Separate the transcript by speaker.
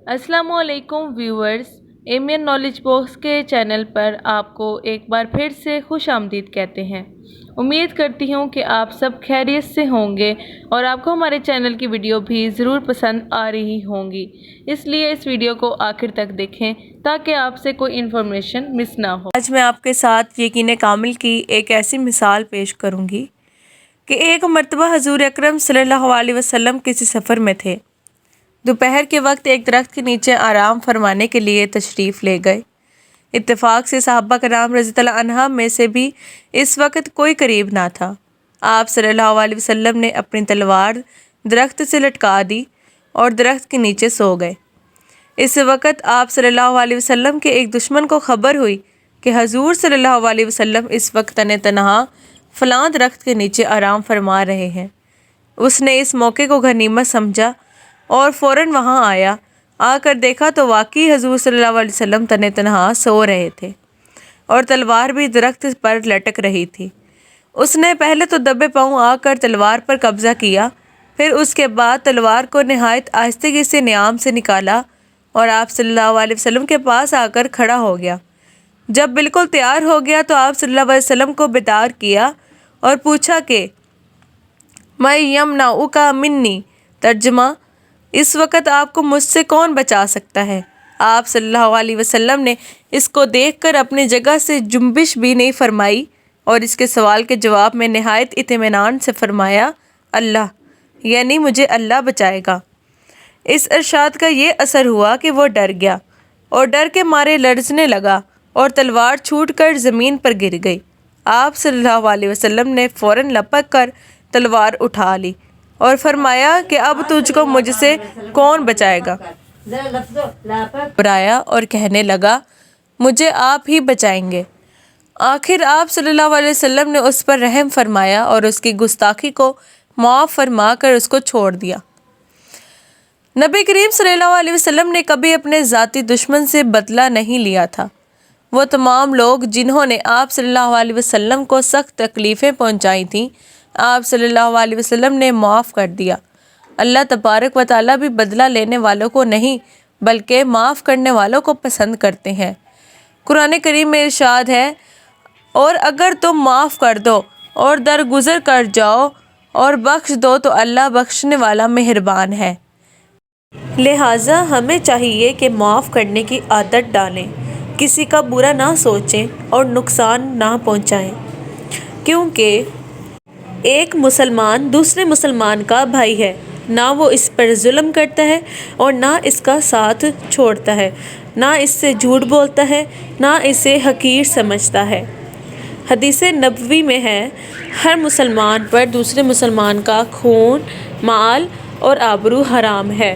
Speaker 1: अस्सलामुअलैकुम viewers, एमियन knowledge box के channel पर आपको एक बार फिर से खुश आमदीद कहते हैं। उम्मीद करती हूँ कि आप सब खैरियत से होंगे और आपको हमारे चैनल की वीडियो भी ज़रूर पसंद आ रही होंगी। इसलिए इस वीडियो को आखिर तक देखें ताकि आपसे कोई इन्फॉर्मेशन मिस ना हो।
Speaker 2: आज मैं आपके साथ यकीन कामिल की एक ऐसी मिसाल पेश करूँगी कि एक मर्तबा हजूर अकरम सल्लल्लाहु अलैहि वसल्लम किसी सफ़र में थे। दोपहर के वक्त एक दरख्त के नीचे आराम फरमाने के लिए तशरीफ़ ले गए। इत्तेफाक से सहाबा कराम रज़ियल्लाहु अन्हुम में से भी इस वक्त कोई करीब ना था। आप सल्लल्लाहु अलैहि वसल्लम ने अपनी तलवार दरख्त से लटका दी और दरख्त के नीचे सो गए। इस वक्त आप सल्लल्लाहु अलैहि वसल्लम के एक दुश्मन को खबर हुई कि हजूर सल्लल्लाहु अलैहि वसल्लम इस वक्त तने तनहा फ़लाँ दरख्त के नीचे आराम फरमा रहे हैं। उसने इस मौके को गनीमत समझा और फ़ौरन वहाँ आया। आकर देखा तो वाकई हजूर सल्लल्लाहु अलैहि वसल्लम तने तनहा सो रहे थे और तलवार भी दरख्त पर लटक रही थी। उसने पहले तो दबे पाँव आकर तलवार पर कब्ज़ा किया, फिर उसके बाद तलवार को नहायत आहिस्तगी से न्याम से निकाला और आप सल्लल्लाहु अलैहि वसल्लम के पास आकर खड़ा हो गया। जब बिल्कुल तैयार हो गया तो आप सल्लल्लाहु अलैहि वसल्लम को बेदार किया और पूछा कि मैं यमनाउका मिन्नी, तर्जमा, इस वक्त आपको मुझसे कौन बचा सकता है। आप सल्लल्लाहु अलैहि वसल्लम ने इसको देखकर अपनी जगह से जुम्बिश भी नहीं फरमाई और इसके सवाल के जवाब में नहायत इत्मीनान से फरमाया, अल्लाह, यानी मुझे अल्लाह बचाएगा। इस इरशाद का ये असर हुआ कि वो डर गया और डर के मारे लर्जने लगा और तलवार छूटकर ज़मीन पर गिर गई। आप सल्लल्लाहु अलैहि वसल्लम ने फ़ौरन लपक कर तलवार उठा ली और फरमाया कि अब तुझको मुझसे कौन बचाएगा। घबराया और कहने लगा, मुझे आप ही बचाएंगे। आखिर आप सल्लल्लाहु अलैहि वसल्लम ने उस पर रहम फरमाया और उसकी गुस्ताखी को माफ़ फरमा कर उसको छोड़ दिया। नबी करीम सल्लल्लाहु अलैहि वसल्लम ने कभी अपने ज़ाती दुश्मन से बदला नहीं लिया था। वो तमाम लोग जिन्होंने आप सल्लल्लाहु अलैहि वसल्लम को सख्त तकलीफ़ें पहुंचाई थीं, आप सल्लल्लाहु अलैहि वसल्लम ने माफ़ कर दिया। अल्लाह तबारक व तआला भी बदला लेने वालों को नहीं बल्कि माफ़ करने वालों को पसंद करते हैं। कुरान करीम में इरशाद है, और अगर तुम माफ़ कर दो और दरगुजर कर जाओ और बख्श दो तो अल्लाह बख्शने वाला मेहरबान है। लिहाजा हमें चाहिए कि माफ़ करने की आदत डालें, किसी का बुरा ना सोचें और नुकसान ना पहुंचाएं, क्योंकि एक मुसलमान दूसरे मुसलमान का भाई है। ना वो इस पर जुल्म करता है और ना इसका साथ छोड़ता है, ना इससे झूठ बोलता है, ना इसे हकीर समझता है। हदीस नबवी में है, हर मुसलमान पर दूसरे मुसलमान का खून, माल और आबरू हराम है।